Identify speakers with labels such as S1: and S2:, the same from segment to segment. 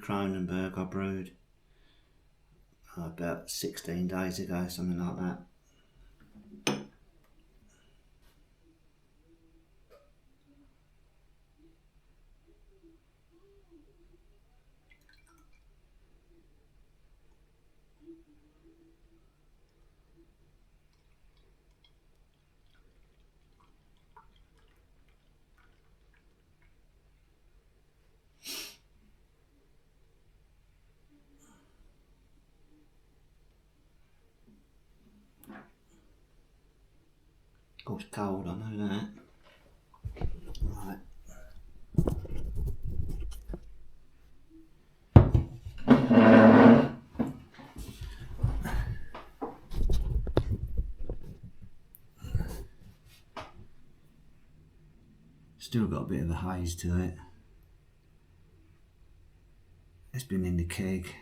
S1: Kronenberg I brewed about 16 days ago, something like that. Of course, cold, I know that. Right. Still got a bit of a haze to it. It's been in the keg.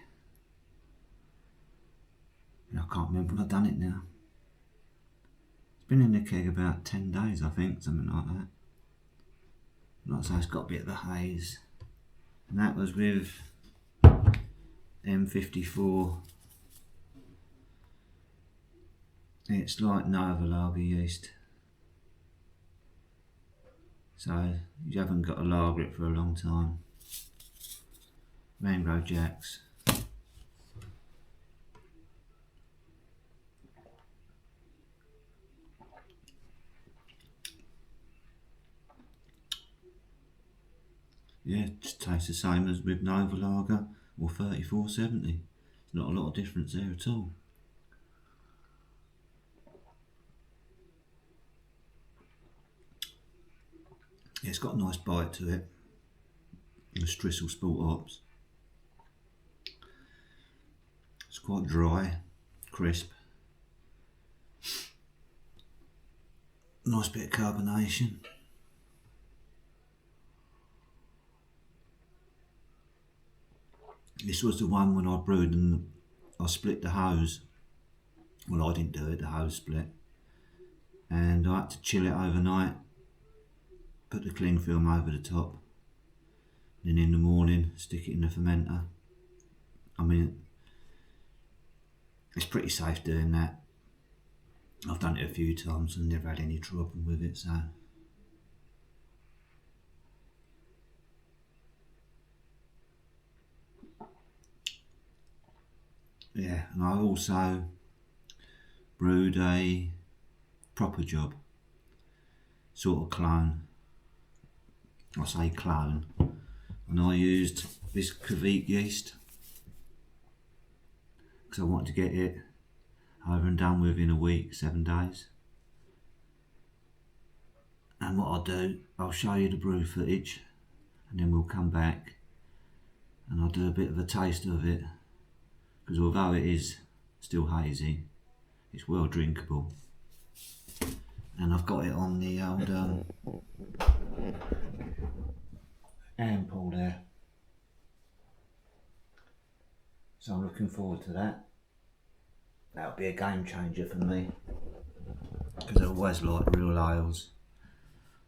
S1: I can't remember when I've done it now. It's been in the keg about 10 days, I think, something like that. Like I say, it's got a bit of a haze. And that was with M54. It's like Nova lager yeast. So you haven't got to lager it for a long time. Rainbow Jacks. Yeah, it just tastes the same as with Nova lager or 3470. There's not a lot of difference there at all. Yeah, it's got a nice bite to it. The Strisel Sport hops. It's quite dry, crisp. Nice bit of carbonation. This was the one when I brewed and I split the hose. Well, I didn't do it, the hose split. And I had to chill it overnight. Put the cling film over the top. Then in the morning, stick it in the fermenter. I mean, it's pretty safe doing that. I've done it a few times and never had any trouble with it, so. Yeah, and I also brewed a Proper Job, sort of clone. I say clone, and I used this kveik yeast because I wanted to get it over and done with in a week, 7 days. And what I'll do, I'll show you the brew footage and then we'll come back and I'll do a bit of a taste of it, because although it is still hazy, it's well drinkable. And I've got it on the old ampoule there. So I'm looking forward to that. That'll be a game changer for me, because I always like real ales.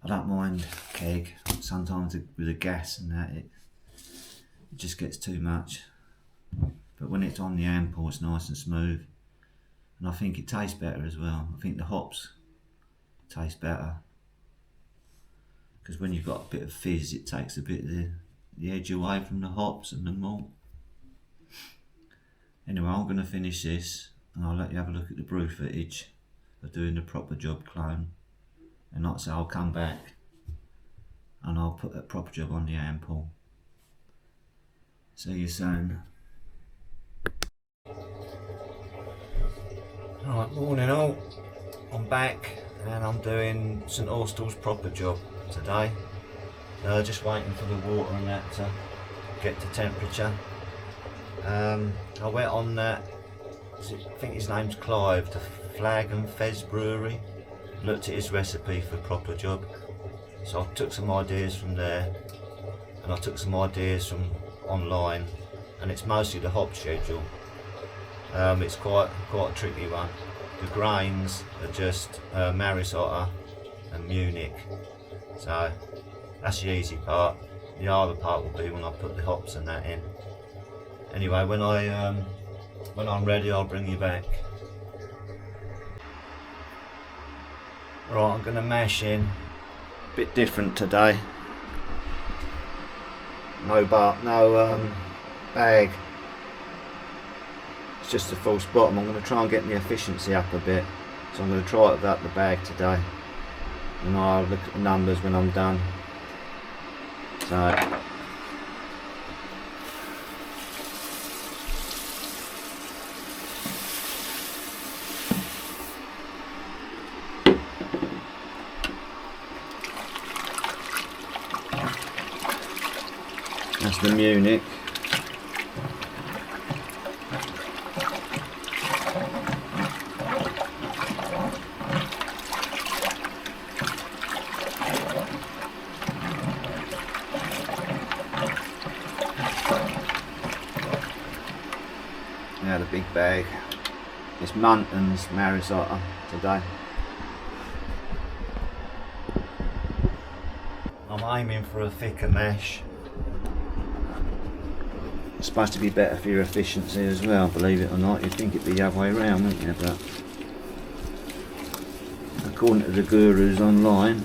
S1: I don't mind keg, sometimes with the gas and that it just gets too much. But when it's on the ampoule, it's nice and smooth. And I think it tastes better as well. I think the hops taste better. Because when you've got a bit of fizz, it takes a bit of the edge away from the hops and the malt. Anyway, I'm going to finish this and I'll let you have a look at the brew footage of doing the Proper Job clone. And like I say, I'll come back and I'll put that Proper Job on the ampoule. See you soon. Right, morning all. I'm back and I'm doing St Austell's Proper Job today. Just waiting for the water and that to get to temperature. I went on that, I think his name's Clive, the Flag and Fez Brewery. Looked at his recipe for Proper Job. So I took some ideas from there and I took some ideas from online, and it's mostly the hop schedule. It's quite a tricky one. The grains are just Maris Otter and Munich, so that's the easy part. The harder part will be when I put the hops and that in. Anyway, when I'm ready, I'll bring you back. Right, I'm going to mash in. A bit different today. No bag. It's just a false bottom. I'm going to try and get my efficiency up a bit. So I'm going to try it without the bag today. And I'll look at the numbers when I'm done. So. That's the Munich. Now the big bag. It's Munton's Otter today. I'm aiming for a thicker mash. It's supposed to be better for your efficiency as well, believe it or not. You'd think it'd be the other way around, wouldn't you? But according to the gurus online,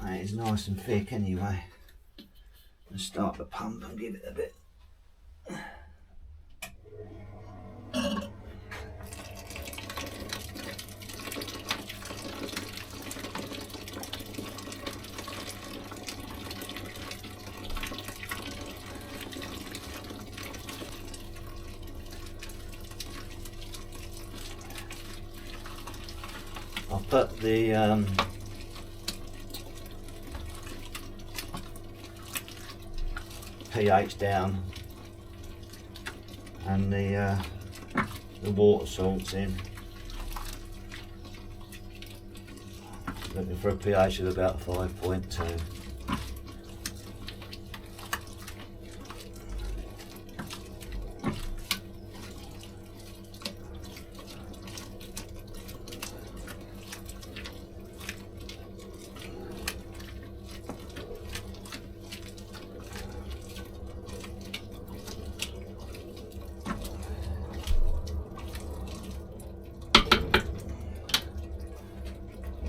S1: that is nice and thick anyway. Let's start the pump and give it a bit. I'll put the pH down and the water salts in. Looking for a pH of about 5.2.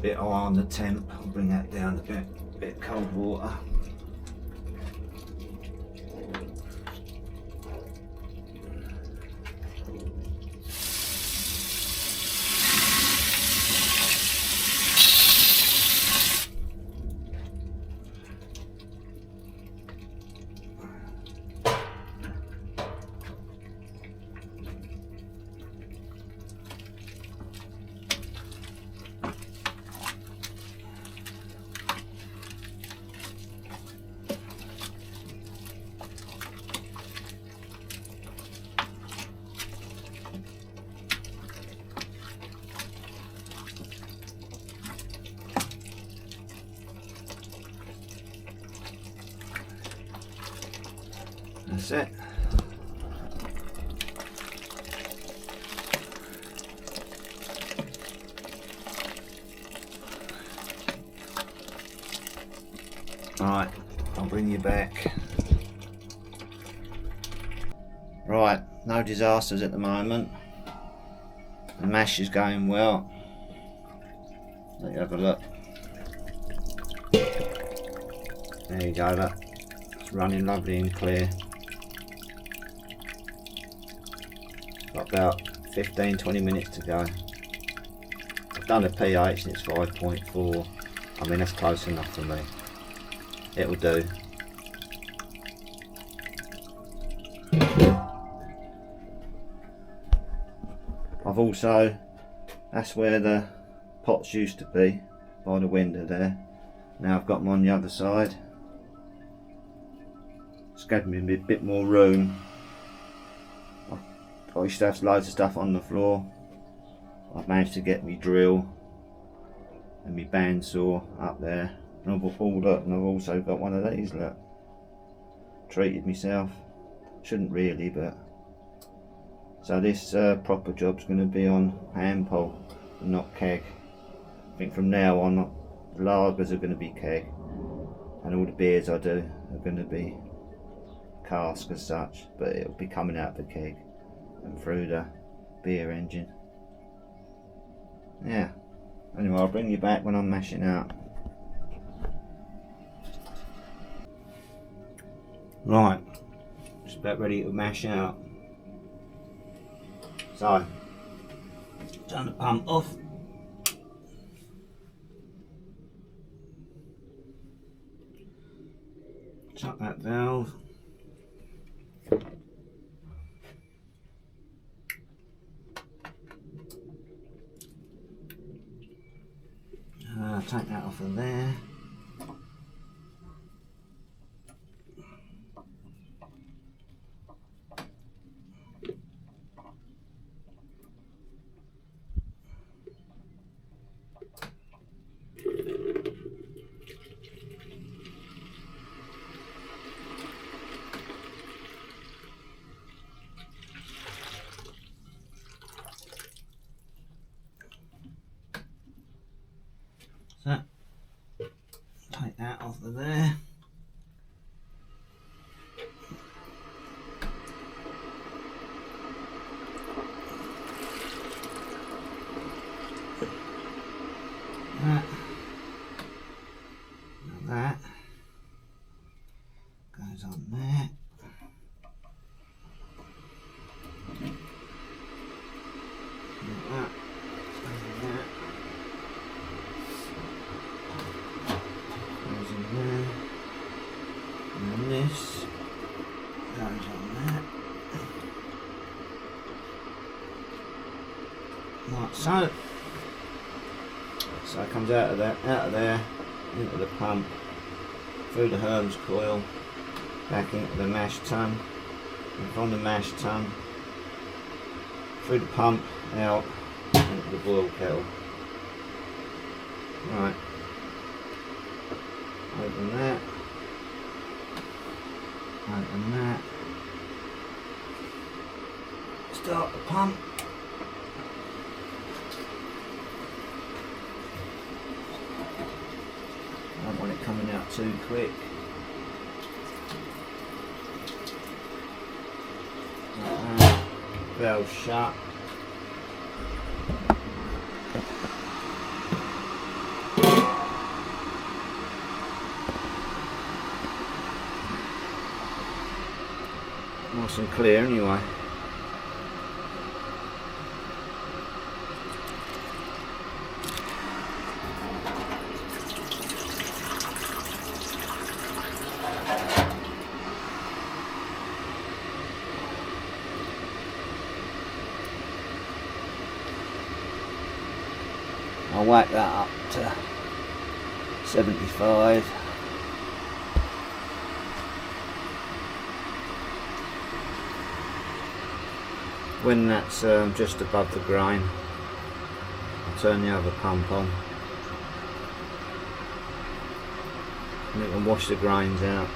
S1: Bit high on the temp, I'll bring that down a bit cold water. That's it. Right, I'll bring you back. Right, no disasters at the moment. The mash is going well. Let you have a look. There you go, look. It's running lovely and clear. Got about 15-20 minutes to go. I've done a pH and it's 5.4. I mean, that's close enough for me. It'll do. I've also, that's where the pots used to be, by the window there. Now I've got them on the other side. It's given me a bit more room. I used to have loads of stuff on the floor. I've managed to get me drill and my bandsaw up there. And I've also got one of these, look. Treated myself. Shouldn't really, but. So this proper job's going to be on hand pull and not keg. I think from now on, the lagers are going to be keg. And all the beers I do are going to be cask as such, but it'll be coming out the keg and through the beer engine. Yeah, anyway, I'll bring you back when I'm mashing out. Right, just about ready to mash out. So, turn the pump off. Shut that valve. Take that off of there. So, take that off of there. That goes on there. That goes in there. Goes in there. And then this goes on there. Like so. So it comes out of there, into the pump, through the Herms coil, back into the mash tun, and from the mash tun, through the pump, out, into the boil kettle. Right, open that, open that, start the pump. I don't want it coming out too quick. Like that. Valve shut. Nice and clear anyway. I'll whack that up to 75. When that's just above the grain, I'll turn the other pump on and it will wash the grains out.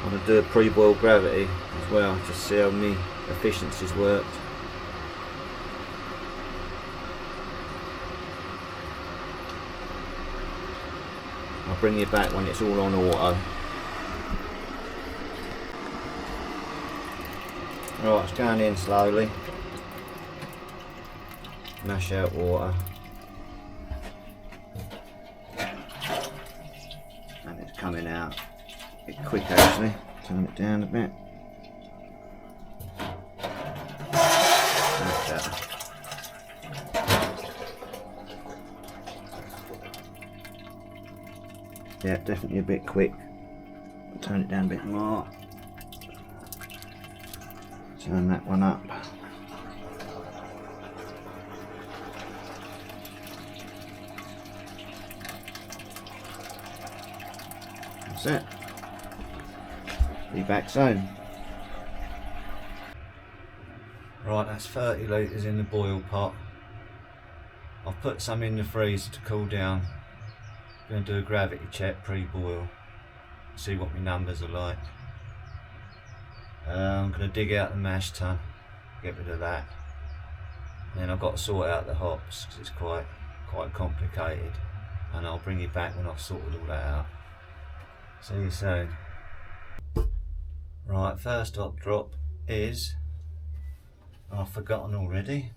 S1: I'm going to do a pre-boil gravity as well, just see how my efficiencies worked. I'll bring you back when it's all on auto. Right, it's going in slowly. Mash out water. And it's coming out a bit quick actually. Turn it down a bit. That's better. Yeah, definitely a bit quick. Turn it down a bit more. Turn that one up. That's it. Be back soon. Right, that's 30 litres in the boil pot. I've put some in the freezer to cool down. I'm going to do a gravity check pre-boil. See what my numbers are like. I'm going to dig out the mash tun, get rid of that. And then I've got to sort out the hops because it's quite complicated. And I'll bring you back when I've sorted all that out. See you soon. Right, first hop drop is, I've forgotten already.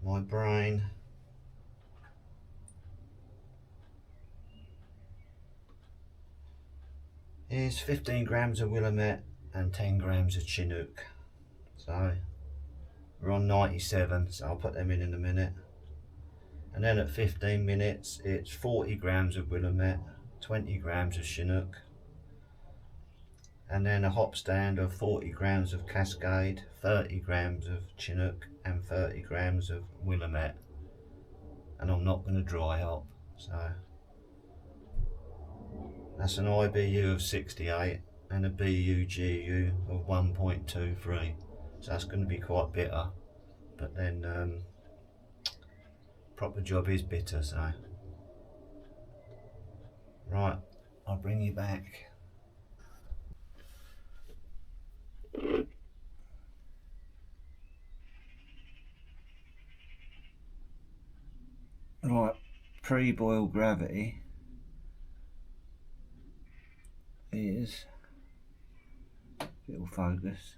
S1: My brain. Is 15 grams of willamette and 10 grams of chinook. So we're on 97, so I'll put them in a minute. And then at 15 minutes it's 40 grams of willamette, 20 grams of chinook, and then a hopstand of 40 grams of cascade, 30 grams of chinook and 30 grams of willamette. And I'm not going to dry hop, so that's an IBU of 68 and a BUGU of 1.23, so that's going to be quite bitter, but then Proper Job is bitter, so right, I'll bring you back. Right, pre-boil gravity is, it'll focus,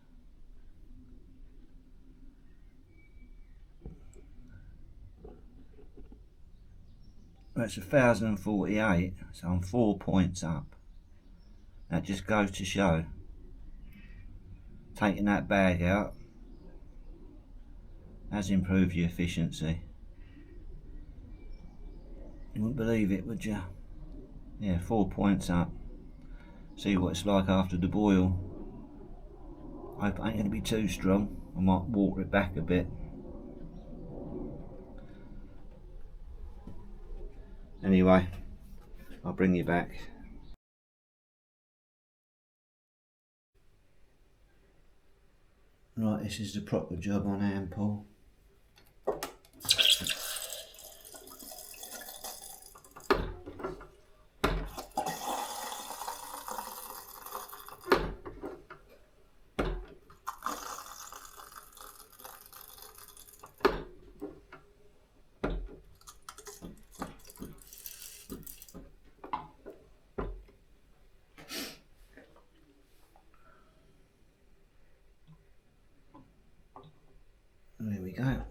S1: that's 1048, so I'm 4 points up. That just goes to show, taking that bag out has improved your efficiency. You wouldn't believe it, would you? Yeah, 4 points up. See what it's like after the boil. I hope it ain't going to be too strong. I might water it back a bit. Anyway, I'll bring you back. Right, this is the Proper Job on ample. There we go.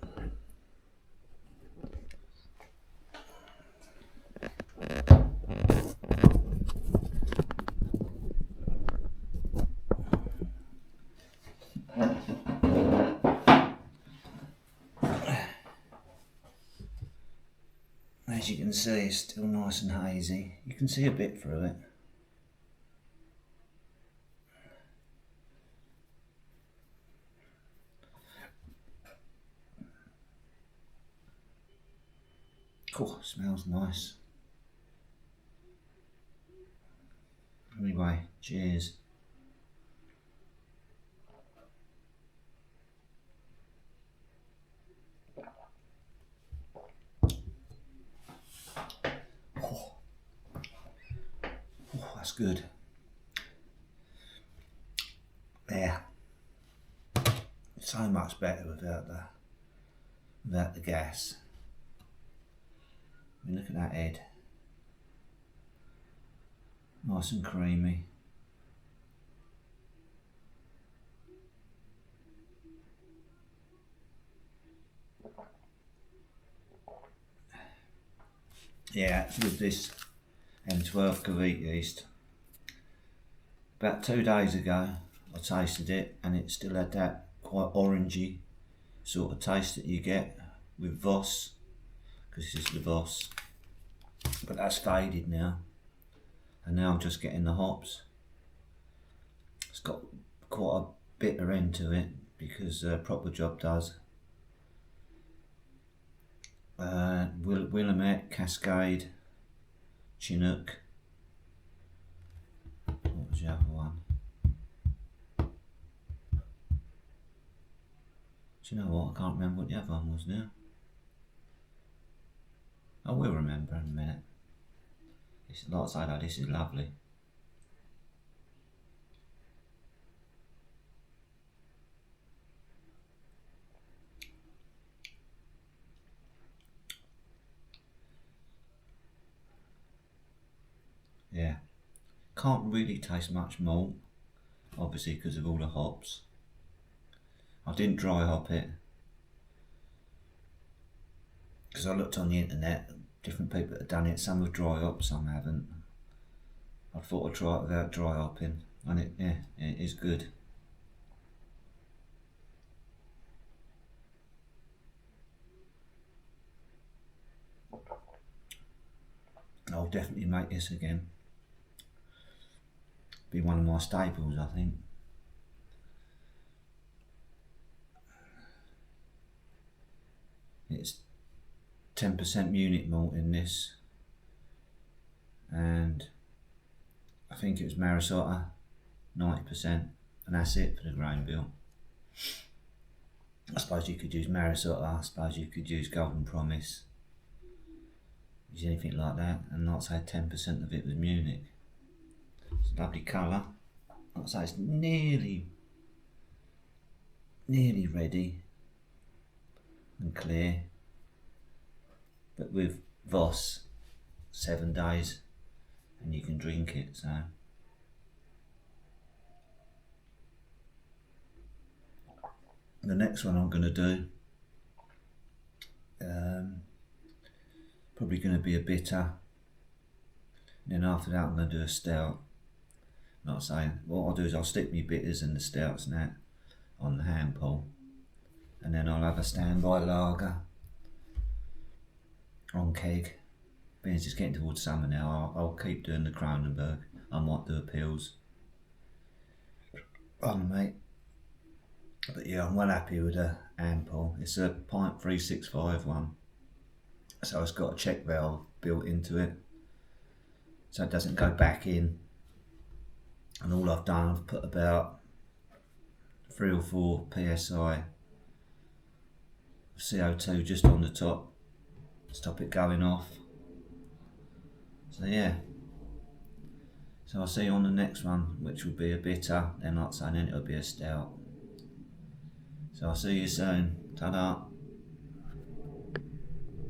S1: As you can see, it's still nice and hazy. You can see a bit through it. Oh, smells nice. Anyway, cheers. Oh, that's good. There. It's so much better without the gas. I mean, look at that head. Nice and creamy. Yeah, it's with this M12 kveik yeast. About 2 days ago I tasted it and it still had that quite orangey sort of taste that you get with Voss, because this is the Voss. but that's faded now, and now I'm just getting the hops. It's got quite a bitter end to it because Proper Job does. Willamette, Cascade, Chinook. What was the other one? Do you know what? I can't remember what the other one was now. I will remember in a minute. This, like I say though, this is lovely. Yeah, can't really taste much malt, obviously because of all the hops. I didn't dry hop it because I looked on the internet, different people have done it, some have dry hopped, some haven't. I thought I'd try it without dry hopping, and it is good. I'll definitely make this again. Be one of my staples, I think. It's 10% Munich malt in this, and I think it was Maris Otter, 90%, and that's it for the grain bill. I suppose you could use Maris Otter, I suppose you could use Golden Promise, use anything like that, and not say 10% of it was Munich. It's a lovely colour. Like I say, it's nearly ready and clear, but with Voss, 7 days and you can drink it. So the next one I'm going to do, probably going to be a bitter, and then after that I'm going to do a stout. Like I say, what I'll do is I'll stick my bitters and the stouts and that on the hand pull, and then I'll have a standby lager on keg. Being it's just getting towards summer now, I'll keep doing the Kronenberg. I might do a Pils. Mate. But yeah, I'm well happy with the hand pull. It's a pint 365 one, so it's got a check valve built into it, so it doesn't go back in. And all I've done, I've put about 3 or 4 psi of CO2 just on the top, stop it going off. So yeah, so I'll see you on the next one, which will be a bitter, then like I say, then it'll be a stout. So I'll see you soon. Ta-da.